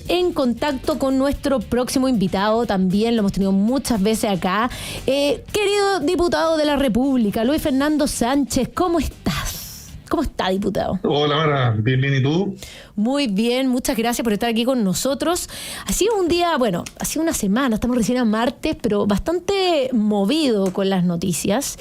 En contacto con nuestro próximo invitado, también lo hemos tenido muchas veces acá, querido diputado de la República, Luis Fernando Sánchez. ¿Cómo estás? ¿Cómo está, diputado? Hola, Mara, bien, ¿y tú? Muy bien, muchas gracias por estar aquí con nosotros. Ha sido un día, bueno, ha sido una semana, estamos recién a martes, pero bastante movido con las noticias.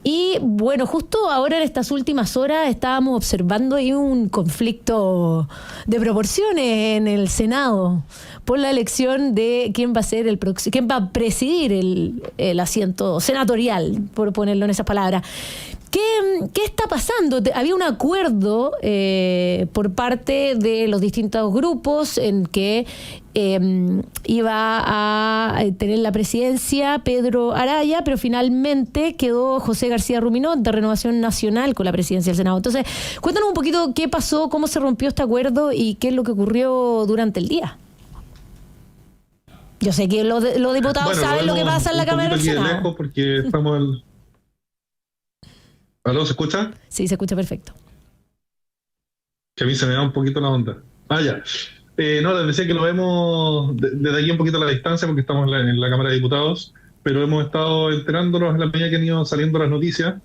Y bueno, justo ahora en estas últimas horas estábamos observando ahí un conflicto de proporciones en el Senado por la elección de quién va a ser quién va a presidir el asiento senatorial, por ponerlo en esas palabras. ¿Qué está pasando? Había un acuerdo por parte de los distintos grupos en que iba a tener la presidencia Pedro Araya, pero finalmente quedó José García Ruminot de Renovación Nacional con la presidencia del Senado. Entonces, cuéntanos un poquito qué pasó, cómo se rompió este acuerdo y qué es lo que ocurrió durante el día. Yo sé que los diputados saben lo que pasa en la Cámara del Senado. Lejos porque estamos ¿Aló, se escucha? Sí, se escucha perfecto. Que a mí se me da un poquito la onda. Ya. No, les decía que lo vemos desde aquí un poquito a la distancia porque estamos en la Cámara de Diputados, pero hemos estado enterándonos en la medida que han ido saliendo las noticias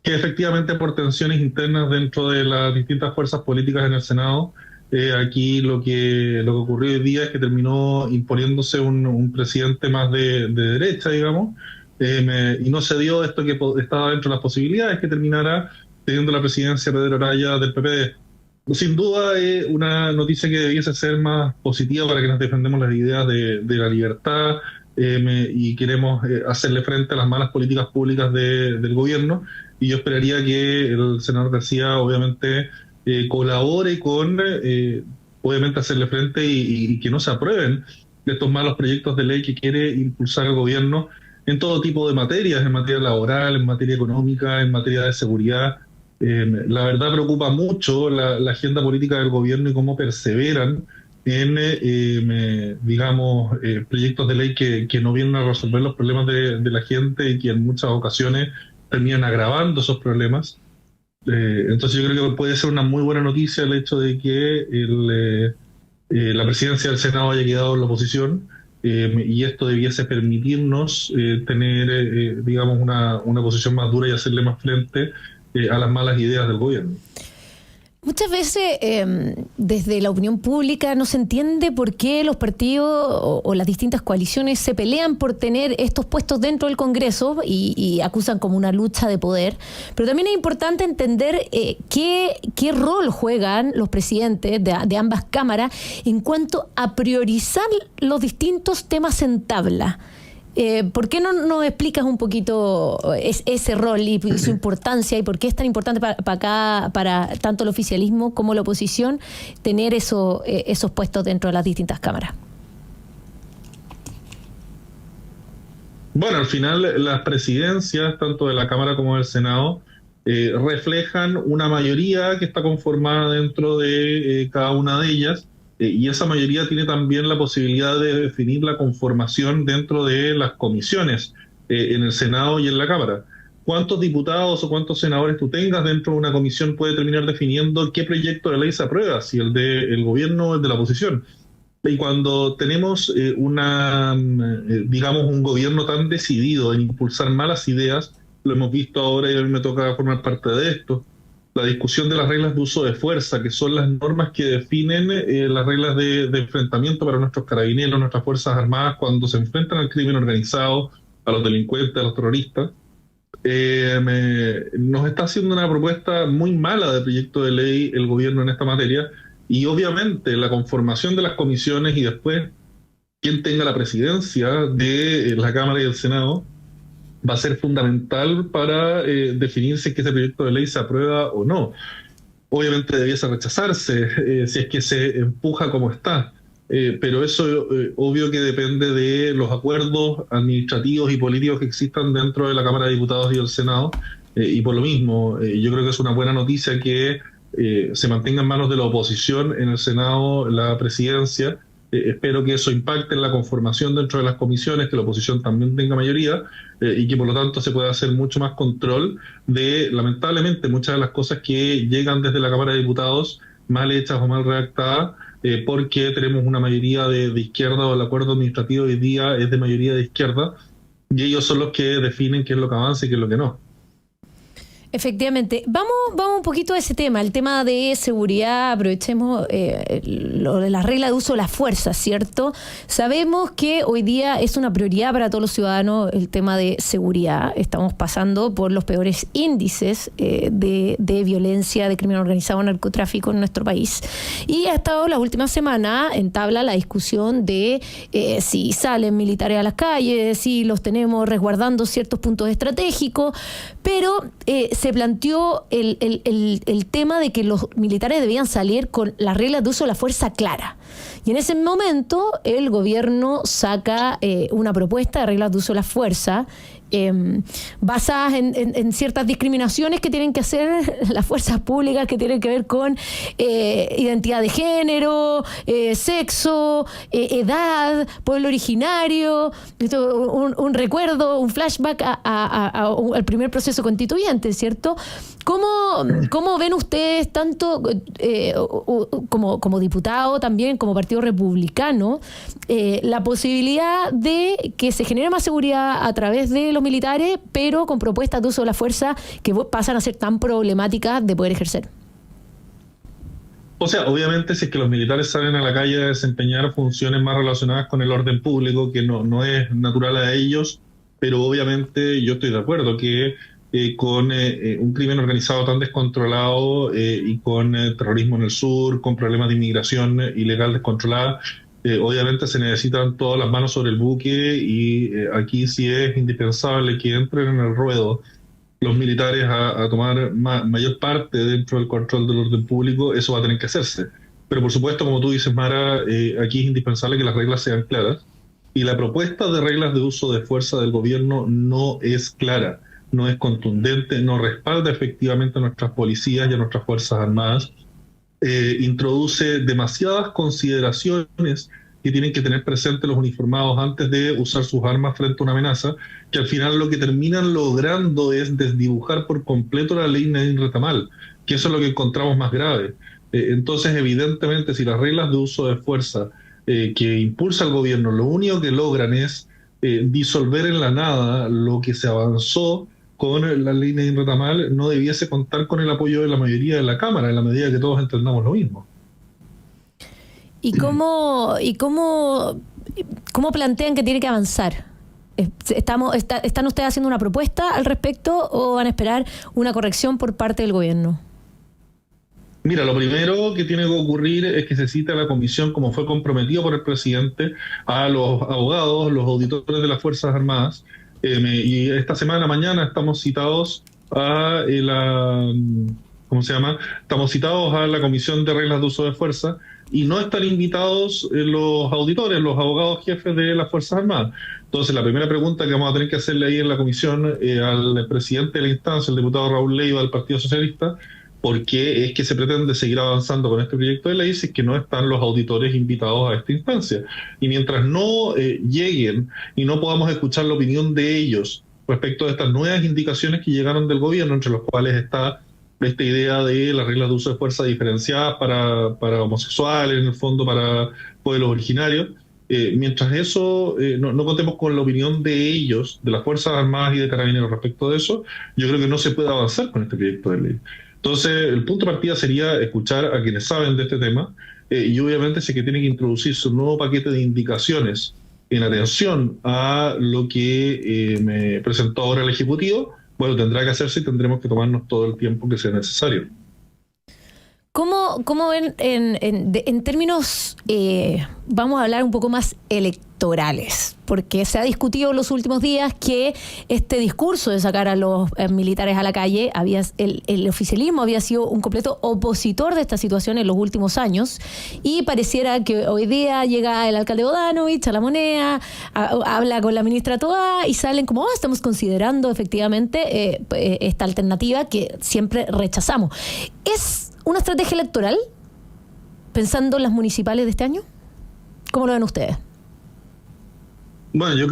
que efectivamente por tensiones internas dentro de las distintas fuerzas políticas en el Senado, aquí lo que ocurrió hoy día es que terminó imponiéndose un presidente más de derecha, digamos, y no se dio esto que estaba dentro de las posibilidades, que terminara teniendo la presidencia Pedro Araya del PPD. Sin duda es una noticia que debiese ser más positiva para quienes defendemos las ideas de la libertad y queremos hacerle frente a las malas políticas públicas del gobierno, y yo esperaría que el senador García obviamente colabore con obviamente hacerle frente y que no se aprueben estos malos proyectos de ley que quiere impulsar el gobierno en todo tipo de materias, en materia laboral, en materia económica, en materia de seguridad. La verdad preocupa mucho la agenda política del gobierno y cómo perseveran en, digamos, proyectos de ley que no vienen a resolver los problemas de la gente y que en muchas ocasiones terminan agravando esos problemas. Entonces yo creo que puede ser una muy buena noticia el hecho de que la presidencia del Senado haya quedado en la oposición. Y esto debiese permitirnos tener, digamos, una posición más dura y hacerle más frente a las malas ideas del gobierno. Muchas veces desde la opinión pública no se entiende por qué los partidos o las distintas coaliciones se pelean por tener estos puestos dentro del Congreso y acusan como una lucha de poder. Pero también es importante entender qué rol juegan los presidentes de ambas cámaras en cuanto a priorizar los distintos temas en tabla. ¿Por qué no nos explicas un poquito ese rol y su importancia y por qué es tan importante para tanto el oficialismo como la oposición tener esos puestos dentro de las distintas cámaras? Bueno, al final las presidencias, tanto de la Cámara como del Senado, reflejan una mayoría que está conformada dentro de cada una de ellas. Y esa mayoría tiene también la posibilidad de definir la conformación dentro de las comisiones en el Senado y en la Cámara. ¿Cuántos diputados o cuántos senadores tú tengas dentro de una comisión puede terminar definiendo qué proyecto de ley se aprueba, si el del gobierno o el de la oposición? Y cuando tenemos digamos, un gobierno tan decidido en impulsar malas ideas, lo hemos visto ahora y a mí me toca formar parte de esto. La discusión de las reglas de uso de fuerza, que son las normas que definen las reglas de enfrentamiento para nuestros carabineros, nuestras Fuerzas Armadas, cuando se enfrentan al crimen organizado, a los delincuentes, a los terroristas. Nos está haciendo una propuesta muy mala de proyecto de ley el gobierno en esta materia, y obviamente la conformación de las comisiones y después quien tenga la presidencia de la Cámara y el Senado va a ser fundamental para definir si es que ese proyecto de ley se aprueba o no. Obviamente debiese rechazarse si es que se empuja como está, pero eso obvio que depende de los acuerdos administrativos y políticos que existan dentro de la Cámara de Diputados y del Senado, y por lo mismo yo creo que es una buena noticia que se mantenga en manos de la oposición en el Senado la presidencia. Espero que eso impacte en la conformación dentro de las comisiones, que la oposición también tenga mayoría y que por lo tanto se pueda hacer mucho más control de, lamentablemente, muchas de las cosas que llegan desde la Cámara de Diputados mal hechas o mal redactadas porque tenemos una mayoría de izquierda, o el acuerdo administrativo hoy día es de mayoría de izquierda, y ellos son los que definen qué es lo que avanza y qué es lo que no. Efectivamente. Vamos un poquito a ese tema, el tema de seguridad. Aprovechemos lo de la regla de uso de la fuerza, ¿cierto? Sabemos que hoy día es una prioridad para todos los ciudadanos el tema de seguridad. Estamos pasando por los peores índices de violencia, de crimen organizado, narcotráfico en nuestro país. Y ha estado la última semana en tabla la discusión de si salen militares a las calles, si los tenemos resguardando ciertos puntos estratégicos, pero se planteó el tema de que los militares debían salir con las reglas de uso de la fuerza clara. Y en ese momento el gobierno saca una propuesta de reglas de uso de la fuerza basadas en ciertas discriminaciones que tienen que hacer las fuerzas públicas, que tienen que ver con identidad de género, sexo, edad, pueblo originario, un recuerdo, un flashback al primer proceso constituyente, ¿cierto? ¿Cómo ven ustedes, tanto como diputado, también como Partido Republicano, la posibilidad de que se genere más seguridad a través de los militares, pero con propuestas de uso de la fuerza que pasan a ser tan problemáticas de poder ejercer? O sea, obviamente si es que los militares salen a la calle a desempeñar funciones más relacionadas con el orden público, que no es natural a ellos, pero obviamente yo estoy de acuerdo que con un crimen organizado tan descontrolado y con terrorismo en el sur, con problemas de inmigración ilegal descontrolada, obviamente se necesitan todas las manos sobre el buque, y aquí sí es indispensable que entren en el ruedo los militares a tomar mayor parte dentro del control del orden público. Eso va a tener que hacerse. Pero por supuesto, como tú dices, Mara, aquí es indispensable que las reglas sean claras, y la propuesta de reglas de uso de fuerza del gobierno no es clara, no es contundente, no respalda efectivamente a nuestras policías y a nuestras Fuerzas Armadas. Introduce demasiadas consideraciones que tienen que tener presentes los uniformados antes de usar sus armas frente a una amenaza, que al final lo que terminan logrando es desdibujar por completo la ley Nadine Retamal, que eso es lo que encontramos más grave. Entonces, evidentemente, si las reglas de uso de fuerza que impulsa el gobierno lo único que logran es disolver en la nada lo que se avanzó con la ley Nadine Retamal, no debiese contar con el apoyo de la mayoría de la Cámara, en la medida que todos entendamos lo mismo. ¿Y cómo plantean que tiene que avanzar? ¿Están ustedes haciendo una propuesta al respecto o van a esperar una corrección por parte del gobierno? Mira, lo primero que tiene que ocurrir es que se cite a la comisión, como fue comprometido por el presidente, a los abogados, los auditores de las Fuerzas Armadas, y esta semana, mañana, estamos citados a ¿cómo se llama? Estamos citados a la Comisión de Reglas de Uso de Fuerza, y no están invitados los auditores, los abogados jefes de las Fuerzas Armadas. Entonces, la primera pregunta que vamos a tener que hacerle ahí en la comisión al presidente de la instancia, el diputado Raúl Leiva del Partido Socialista, ¿por qué es que se pretende seguir avanzando con este proyecto de ley si es que no están los auditores invitados a esta instancia? Y mientras no lleguen y no podamos escuchar la opinión de ellos respecto de estas nuevas indicaciones que llegaron del gobierno, entre los cuales está esta idea de las reglas de uso de fuerza diferenciadas para homosexuales, en el fondo para pueblos originarios, mientras eso no contemos con la opinión de ellos, de las Fuerzas Armadas y de Carabineros respecto de eso, yo creo que no se puede avanzar con este proyecto de ley. Entonces, el punto de partida sería escuchar a quienes saben de este tema, y obviamente sí que tiene que introducirse un nuevo paquete de indicaciones en atención a lo que me presentó ahora el Ejecutivo. Bueno, tendrá que hacerse y tendremos que tomarnos todo el tiempo que sea necesario. ¿Cómo ven en términos, vamos a hablar un poco más electorales? Porque se ha discutido en los últimos días que este discurso de sacar a los militares a la calle, el oficialismo había sido un completo opositor de esta situación en los últimos años, y pareciera que hoy día llega el alcalde Bodanovich a La Moneda, habla con la ministra Toá y salen como, estamos considerando efectivamente esta alternativa que siempre rechazamos. ¿Es una estrategia electoral pensando en las municipales de este año? ¿Cómo lo ven ustedes? Bueno, yo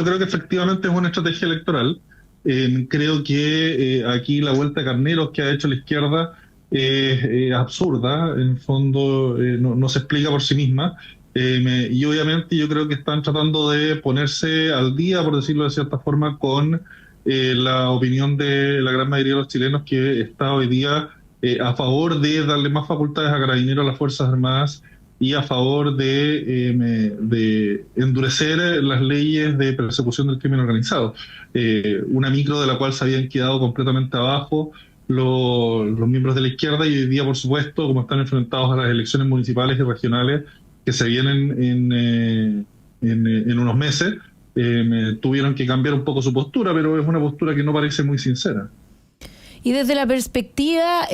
creo que efectivamente es una estrategia electoral. Creo que aquí la vuelta de carneros que ha hecho la izquierda es absurda, en el fondo no se explica por sí misma. Y obviamente yo creo que están tratando de ponerse al día, por decirlo de cierta forma, con la opinión de la gran mayoría de los chilenos, que está hoy día a favor de darle más facultades a Carabineros, a las Fuerzas Armadas, y a favor de endurecer las leyes de persecución del crimen organizado. Una micro de la cual se habían quedado completamente abajo los miembros de la izquierda, y hoy día, por supuesto, como están enfrentados a las elecciones municipales y regionales que se vienen en unos meses, tuvieron que cambiar un poco su postura, pero es una postura que no parece muy sincera. Y desde la perspectiva,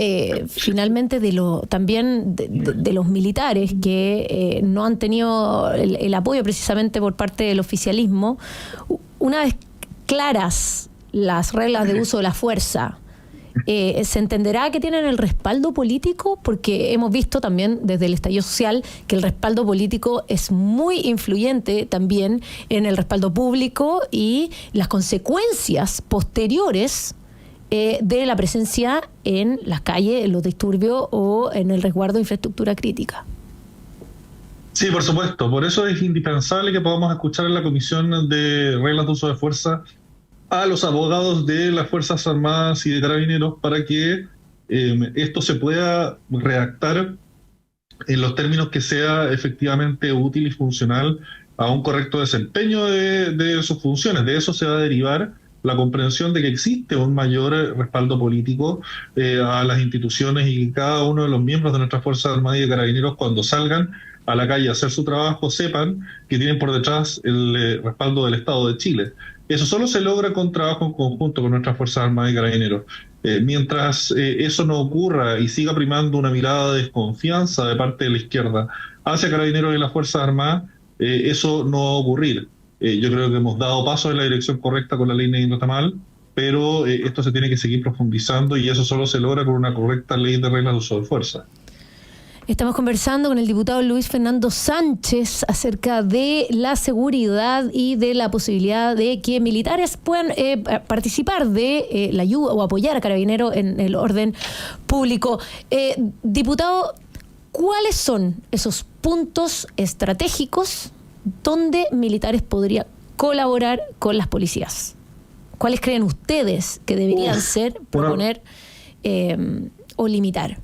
finalmente, también de los militares que no han tenido el apoyo precisamente por parte del oficialismo, una vez claras las reglas de uso de la fuerza, ¿se entenderá que tienen el respaldo político? Porque hemos visto también desde el estallido social que el respaldo político es muy influyente también en el respaldo público y las consecuencias posteriores de la presencia en las calles, en los disturbios o en el resguardo de infraestructura crítica. Sí, por supuesto. Por eso es indispensable que podamos escuchar en la Comisión de Reglas de Uso de Fuerza a los abogados de las Fuerzas Armadas y de Carabineros, para que esto se pueda redactar en los términos que sea efectivamente útil y funcional a un correcto desempeño de sus funciones. De eso se va a derivar la comprensión de que existe un mayor respaldo político a las instituciones, y que cada uno de los miembros de nuestras Fuerzas Armadas y de Carabineros, cuando salgan a la calle a hacer su trabajo, sepan que tienen por detrás el respaldo del Estado de Chile. Eso solo se logra con trabajo en conjunto con nuestras Fuerzas Armadas y Carabineros. Mientras eso no ocurra y siga primando una mirada de desconfianza de parte de la izquierda hacia Carabineros y las Fuerzas Armadas, eso no va a ocurrir. Yo creo que hemos dado paso en la dirección correcta con la ley Neguinho Tamal, pero esto se tiene que seguir profundizando, y eso solo se logra con una correcta ley de reglas de uso de fuerza. Estamos conversando con el diputado Luis Fernando Sánchez acerca de la seguridad y de la posibilidad de que militares puedan participar de la ayuda o apoyar a Carabineros en el orden público. Diputado, ¿cuáles son esos puntos estratégicos donde militares podrían colaborar con las policías? ¿Cuáles creen ustedes que deberían ser, proponer o limitar?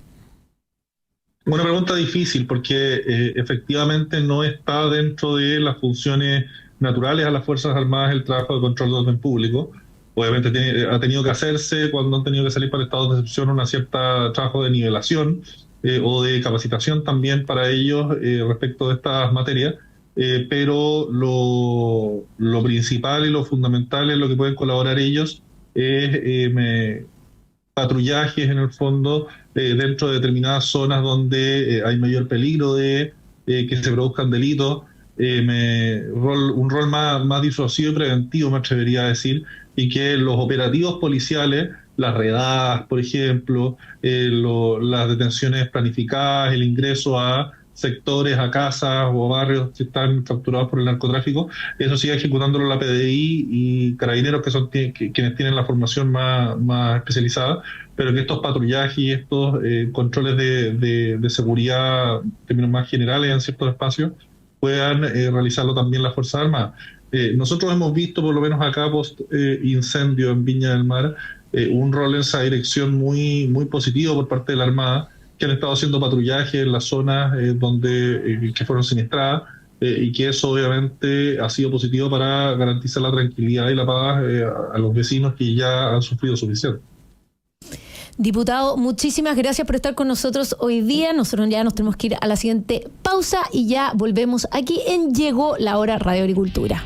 Una pregunta difícil, porque efectivamente no está dentro de las funciones naturales a las Fuerzas Armadas el trabajo de control de orden público. Obviamente ha tenido que hacerse cuando han tenido que salir para estados de excepción una cierta trabajo de nivelación o de capacitación también para ellos respecto de estas materias. Pero lo principal y lo fundamental en lo que pueden colaborar ellos es patrullajes, en el fondo, dentro de determinadas zonas donde hay mayor peligro de que se produzcan delitos, un rol más disuasivo y preventivo, me atrevería a decir, y que los operativos policiales, las redadas, por ejemplo, las detenciones planificadas, el ingreso a sectores, a casas o barrios que están capturados por el narcotráfico, eso sigue ejecutándolo la PDI y Carabineros, que son quienes tienen la formación más especializada, pero que estos patrullajes y estos controles de seguridad, en términos más generales en ciertos espacios, puedan realizarlo también las Fuerzas Armadas. Nosotros hemos visto, por lo menos acá post incendio en Viña del Mar, un rol en esa dirección muy positivo por parte de la Armada, que han estado haciendo patrullaje en las zonas que fueron siniestradas, y que eso obviamente ha sido positivo para garantizar la tranquilidad y la paz a los vecinos que ya han sufrido suficiente. Diputado, muchísimas gracias por estar con nosotros hoy día. Nosotros ya nos tenemos que ir a la siguiente pausa y ya volvemos aquí en Llegó la Hora Radio Agricultura.